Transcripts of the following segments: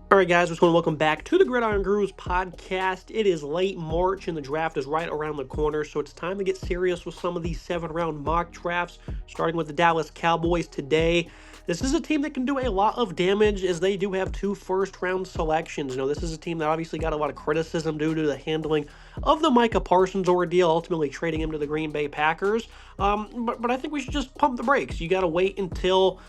All right, guys, just want to welcome back to the Gridiron Gurus podcast. It is late March and the draft is right around the corner, so it's time to get serious with some of these 7-round mock drafts, starting with the Dallas Cowboys today. This is a team that can do a lot of damage as they do have 2 first-round selections. This is a team that obviously got a lot of criticism due to the handling of the Micah Parsons ordeal, ultimately trading him to the Green Bay Packers. But I think we should just pump the brakes. You got to wait until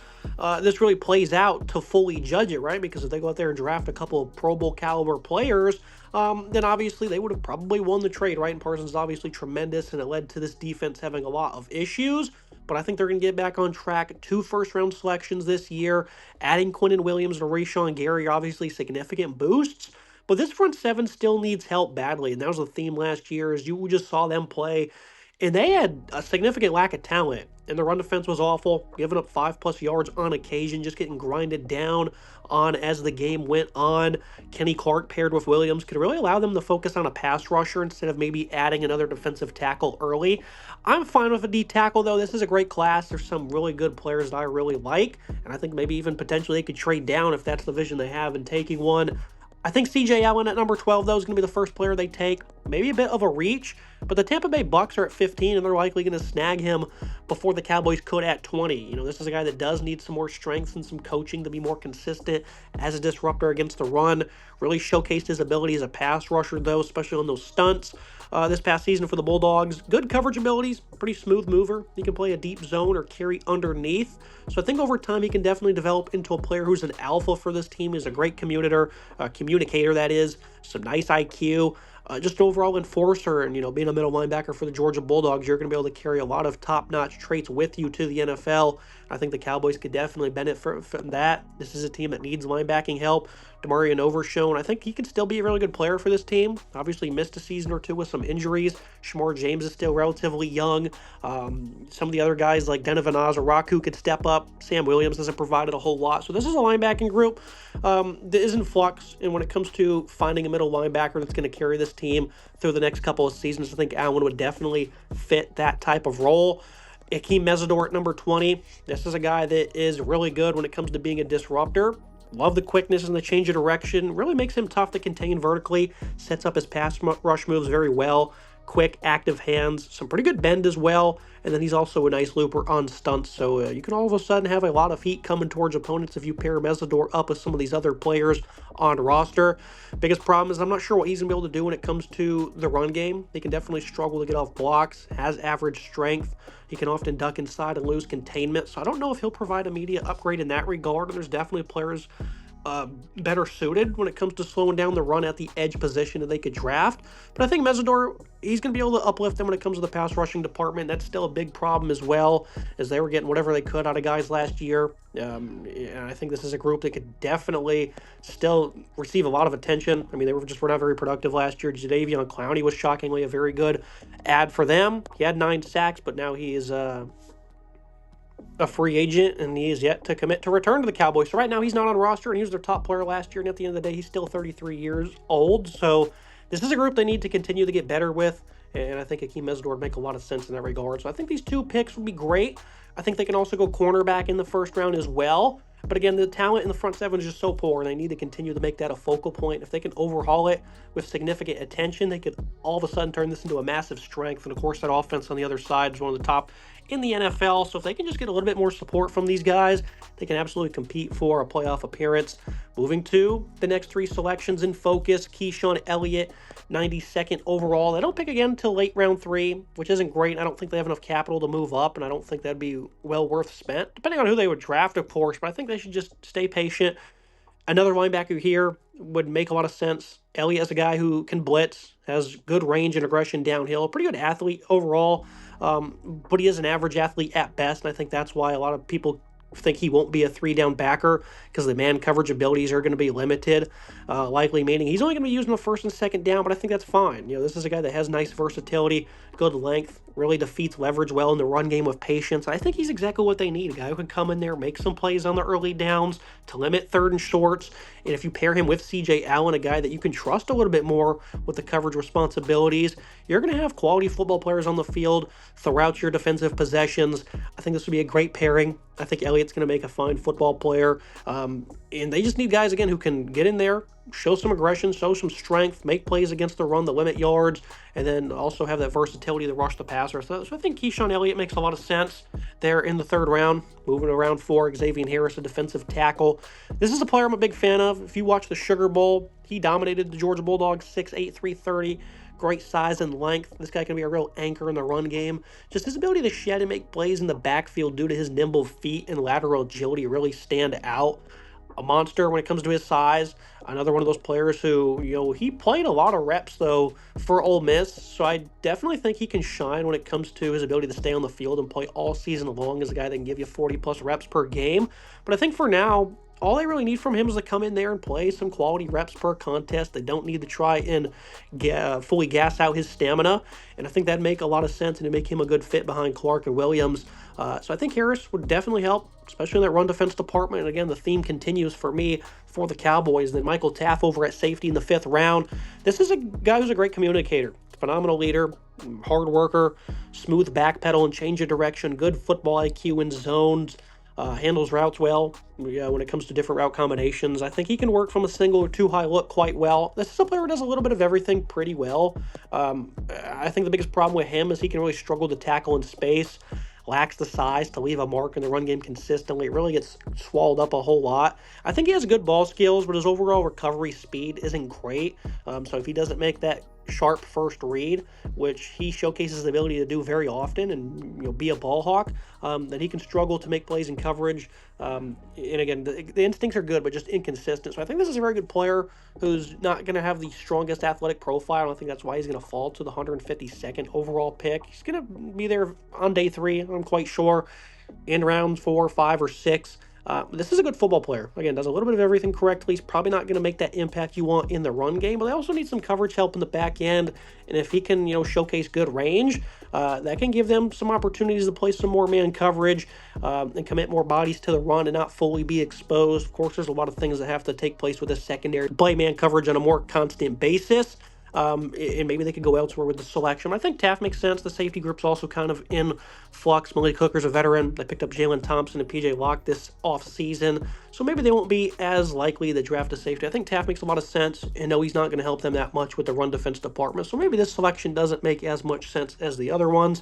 this really plays out to fully judge it, right? Because if they go out there and draft a couple of Pro Bowl caliber players, then obviously they would have probably won the trade, right? And Parsons is obviously tremendous, and it led to this defense having a lot of issues. But I think they're going to get back on track. 2 first-round selections this year. Adding Quinnen Williams and Rashawn Gary are obviously significant boosts. But this front seven still needs help badly, and that was the theme last year, as you just saw them play. And they had a significant lack of talent, and the run defense was awful, giving up 5+ yards on occasion, just getting grinded down on as the game went on. Kenny Clark paired with Williams could really allow them to focus on a pass rusher instead of maybe adding another defensive tackle early. I'm fine with a D tackle, though. This is a great class. There's some really good players that I really like, and I think maybe even potentially they could trade down if that's the vision they have in taking one. I think C.J. Allen at number 12, though, is going to be the first player they take. Maybe a bit of a reach, but the Tampa Bay Bucks are at 15, and they're likely going to snag him before the Cowboys could at 20. This is a guy that does need some more strength and some coaching to be more consistent as a disruptor against the run. Really showcased his ability as a pass rusher, though, especially on those stunts. This past season for the Bulldogs. Good coverage abilities, pretty smooth mover. He can play a deep zone or carry underneath. So I think over time he can definitely develop into a player who's an alpha for this team. He's a great communicator that is, some nice IQ. Just an overall enforcer, and being a middle linebacker for the Georgia Bulldogs, you're going to be able to carry a lot of top-notch traits with you to the NFL. I think the Cowboys could definitely benefit from that. This is a team that needs linebacking help. DeMario Nover's shown. I think he can still be a really good player for this team. Obviously missed a season or two with some injuries. Shamar James is still relatively young. Some of the other guys like Donovan Ozaraku could step up. Sam Williams hasn't provided a whole lot. So this is a linebacking group that is in flux. And when it comes to finding a middle linebacker that's going to carry this team through the next couple of seasons, I think Allen would definitely fit that type of role. Akeem Mesidor at number 20. This is a guy that is really good when it comes to being a disruptor. Love the quickness and the change of direction. Really makes him tough to contain vertically. Sets up his pass rush moves very well. Quick, active hands. Some pretty good bend as well. And then he's also a nice looper on stunts. So you can all of a sudden have a lot of heat coming towards opponents if you pair Mesidor up with some of these other players on roster. Biggest problem is I'm not sure what he's going to be able to do when it comes to the run game. He can definitely struggle to get off blocks. Has average strength. He can often duck inside and lose containment. So I don't know if he'll provide immediate upgrade in that regard. And there's definitely players better suited when it comes to slowing down the run at the edge position that they could draft. But I think Mesidor, he's going to be able to uplift them when it comes to the pass rushing department. That's still a big problem as well, as they were getting whatever they could out of guys last year. And I think this is a group that could definitely still receive a lot of attention. I mean, they were not very productive last year. Jadeveon Clowney was shockingly a very good ad for them. He had 9 sacks, but now he is a free agent, and he is yet to commit to return to the Cowboys. So right now he's not on roster, and he was their top player last year, and at the end of the day, he's still 33 years old. So this is a group they need to continue to get better with, and I think Akeem Mesidor would make a lot of sense in that regard. So I think these 2 picks would be great. I think they can also go cornerback in the first round as well. But again, the talent in the front seven is just so poor, and they need to continue to make that a focal point. If they can overhaul it with significant attention, they could all of a sudden turn this into a massive strength. And of course, that offense on the other side is one of the top in the NFL. So if they can just get a little bit more support from these guys, they can absolutely compete for a playoff appearance. Moving to the next 3 selections in focus, Keyshawn Elliott, 92nd overall. They don't pick again until late round 3, which isn't great. I don't think they have enough capital to move up, and I don't think that'd be well worth spent, depending on who they would draft, of course. But I think they should just stay patient. Another linebacker here would make a lot of sense. Elliott is a guy who can blitz, has good range and aggression downhill, pretty good athlete overall, but he is an average athlete at best, and I think that's why a lot of people think he won't be a 3-down backer, because the man coverage abilities are going to be limited, likely meaning he's only going to be using the first and second down, but I think that's fine. This is a guy that has nice versatility, good length, really defeats leverage well in the run game with patience. I think he's exactly what they need, a guy who can come in there, make some plays on the early downs to limit third and shorts, and if you pair him with C.J. Allen, a guy that you can trust a little bit more with the coverage responsibilities, you're going to have quality football players on the field throughout your defensive possessions. I think this would be a great pairing. I think Elliott Elliott's going to make a fine football player. And they just need guys, again, who can get in there, show some aggression, show some strength, make plays against the run, the limit yards, and then also have that versatility to rush the passer. So I think Keyshawn Elliott makes a lot of sense there in the third round. Moving around 4, Xavier Harris, a defensive tackle. This is a player I'm a big fan of. If you watch the Sugar Bowl, he dominated the Georgia Bulldogs, 6'8", 330. Great size and length. This guy can be a real anchor in the run game. Just his ability to shed and make plays in the backfield due to his nimble feet and lateral agility really stand out. A monster when it comes to his size. Another one of those players who, he played a lot of reps, though, for Ole Miss. So I definitely think he can shine when it comes to his ability to stay on the field and play all season long as a guy that can give you 40-plus reps per game. But I think for now, all they really need from him is to come in there and play some quality reps per contest. They don't need to try and fully gas out his stamina. And I think that'd make a lot of sense and to make him a good fit behind Clark and Williams. So I think Harris would definitely help, especially in that run defense department. And again, the theme continues for me for the Cowboys. Then Michael Taff over at safety in the 5th round. This is a guy who's a great communicator, phenomenal leader, hard worker, smooth backpedal and change of direction, good football IQ in zones. Handles routes well when it comes to different route combinations. I think he can work from a single or two high look quite well. This is a player who does a little bit of everything pretty well. I think the biggest problem with him is he can really struggle to tackle in space, lacks the size to leave a mark in the run game consistently. It really gets swallowed up a whole lot. I think he has good ball skills, but his overall recovery speed isn't great. So if he doesn't make that sharp first read, which he showcases the ability to do very often and be a ball hawk, then he can struggle to make plays in coverage. And again, the instincts are good, but just inconsistent. So I think this is a very good player who's not going to have the strongest athletic profile. I don't think that's why he's going to fall to the 152nd overall pick. He's going to be there on day 3, I'm quite sure, in rounds 4, 5, or 6. This is a good football player. Again, does a little bit of everything correctly. He's probably not going to make that impact you want in the run game, but they also need some coverage help in the back end. And if he can, showcase good range, that can give them some opportunities to play some more man coverage and commit more bodies to the run and not fully be exposed. Of course, there's a lot of things that have to take place with the secondary. Play man coverage on a more constant basis. And maybe they could go elsewhere with the selection. I think Taft makes sense. The safety group's also kind of in flux. Malik Hooker's a veteran. They picked up Jalen Thompson and PJ Locke this offseason, so maybe they won't be as likely to draft a safety. I think Taft makes a lot of sense, and no, he's not going to help them that much with the run defense department, so maybe this selection doesn't make as much sense as the other ones.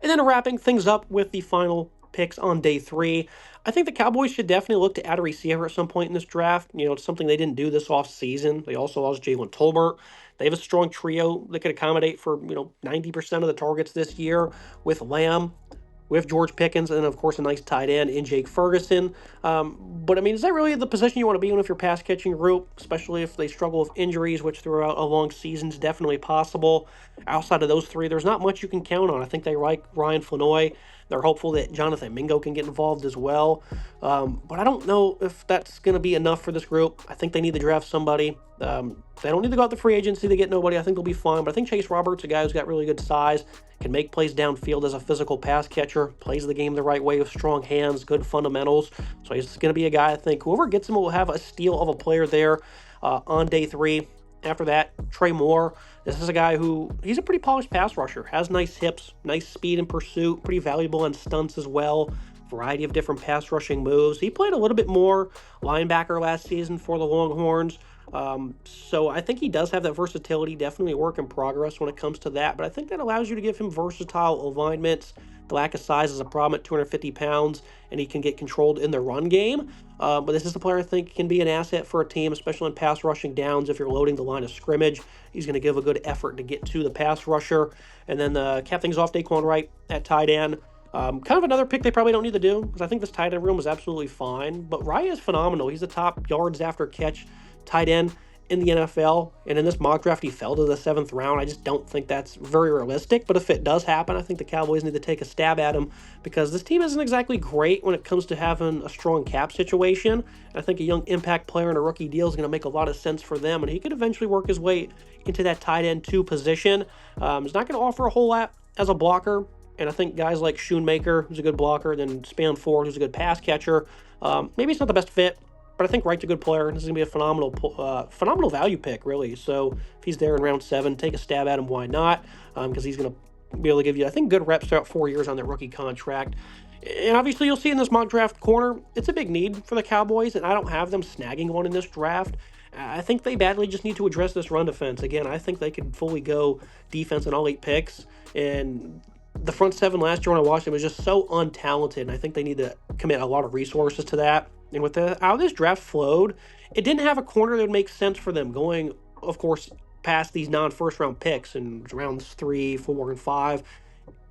And then wrapping things up with the final picks on day 3, I think the Cowboys should definitely look to add a receiver at some point in this draft. It's something they didn't do this offseason. They also lost Jalen Tolbert. They have a strong trio that could accommodate for 90% of the targets this year with Lamb, with George Pickens, and of course a nice tight end in Jake Ferguson. But is that really the position you want to be in if you're pass catching group, especially if they struggle with injuries, which throughout a long season is definitely possible? Outside of those 3, there's not much you can count on. I think they like Ryan Flanoy. They're hopeful that Jonathan Mingo can get involved as well. But I don't know if that's going to be enough for this group. I think they need to draft somebody. They don't need to go out the free agency to get nobody. I think they'll be fine. But I think Chase Roberts, a guy who's got really good size, can make plays downfield as a physical pass catcher, plays the game the right way with strong hands, good fundamentals. So he's going to be a guy, I think, whoever gets him will have a steal of a player there on day 3. After that, Trey Moore. This is a guy who, he's a pretty polished pass rusher, has nice hips, nice speed in pursuit, pretty valuable on stunts as well, variety of different pass rushing moves. He played a little bit more linebacker last season for the Longhorns. So I think he does have that versatility, definitely a work in progress when it comes to that, but I think that allows you to give him versatile alignments. The lack of size is a problem at 250 pounds, and he can get controlled in the run game. But this is the player I think can be an asset for a team, especially in pass rushing downs if you're loading the line of scrimmage. He's going to give a good effort to get to the pass rusher. And then cap things off, Daquan Wright at tight end. Kind of another pick they probably don't need to do, because I think this tight end room is absolutely fine. But Wright is phenomenal. He's the top yards after catch tight end in the NFL, and in this mock draft he fell to the 7th round. I just don't think that's very realistic, but if it does happen, I think the Cowboys need to take a stab at him, because this team isn't exactly great when it comes to having a strong cap situation. I think a young impact player in a rookie deal is going to make a lot of sense for them, and he could eventually work his way into that tight end 2 position. He's not going to offer a whole lot as a blocker, and I think guys like Schoonmaker, who's a good blocker, then Span Ford, who's a good pass catcher, maybe it's not the best fit. But I think Wright's a good player, and this is going to be a phenomenal value pick, really. So if he's there in round 7, take a stab at him. Why not? Because he's going to be able to give you, I think, good reps throughout 4 years on that rookie contract. And obviously, you'll see in this mock draft corner, it's a big need for the Cowboys, and I don't have them snagging one in this draft. I think they badly just need to address this run defense. Again, I think they could fully go defense in all 8 picks. And the front seven last year when I watched it was just so untalented, and I think they need to commit a lot of resources to that. And with how this draft flowed, it didn't have a corner that would make sense for them going, of course, past these non-first round picks in rounds 3, 4, and 5.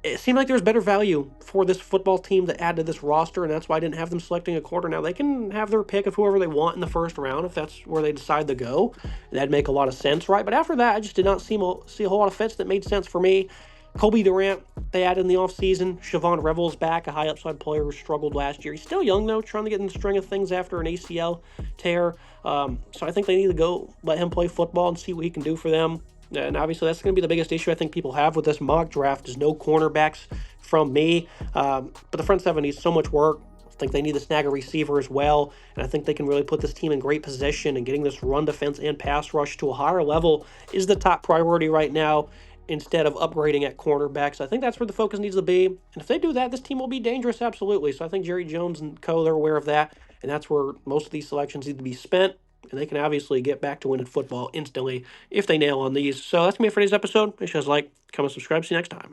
It seemed like there was better value for this football team to add to this roster, and that's why I didn't have them selecting a corner. Now, they can have their pick of whoever they want in the first round if that's where they decide to go. That'd make a lot of sense, right? But after that, I just did not see a whole lot of fits that made sense for me. Colby Durant, they added in the offseason. Siobhan Revel's back, a high upside player who struggled last year. He's still young, though, trying to get in the string of things after an ACL tear. So I think they need to go let him play football and see what he can do for them. And obviously, that's going to be the biggest issue I think people have with this mock draft is no cornerbacks from me. But the front seven needs so much work. I think they need to snag a receiver as well. And I think they can really put this team in great position, and getting this run defense and pass rush to a higher level is the top priority right now instead of upgrading at cornerbacks. I think that's where the focus needs to be. And if they do that, this team will be dangerous, absolutely. So I think Jerry Jones and co, they're aware of that. And that's where most of these selections need to be spent. And they can obviously get back to winning football instantly if they nail on these. So that's me for today's episode. Make sure you guys like, comment, subscribe. See you next time.